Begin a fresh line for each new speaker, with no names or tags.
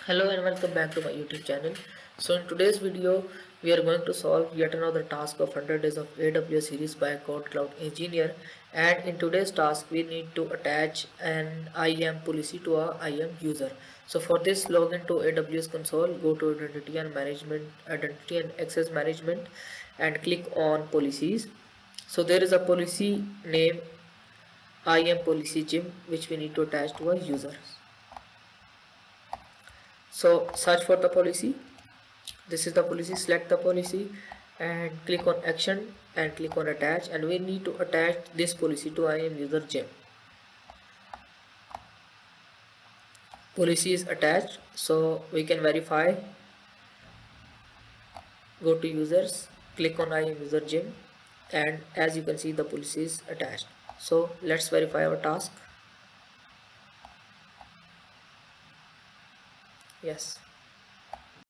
Hello and welcome back to my YouTube channel. So in today's video we are going to solve yet another task of 100 days of AWS series by KodeKloud engineer, and in today's task we need to attach an IAM policy to a IAM user. So for this, log into AWS console, go to identity and access management and click on policies. So there is a policy name IAM policy gym which we need to attach to a user. So search for the policy. This is the policy. Select the policy and click on action and click on attach, and we need to attach this policy to IAM user gem. Policy is attached, so we can verify. Go to users, click on IAM user gem, and as you can see the policy is attached. So let's verify our task. Yes.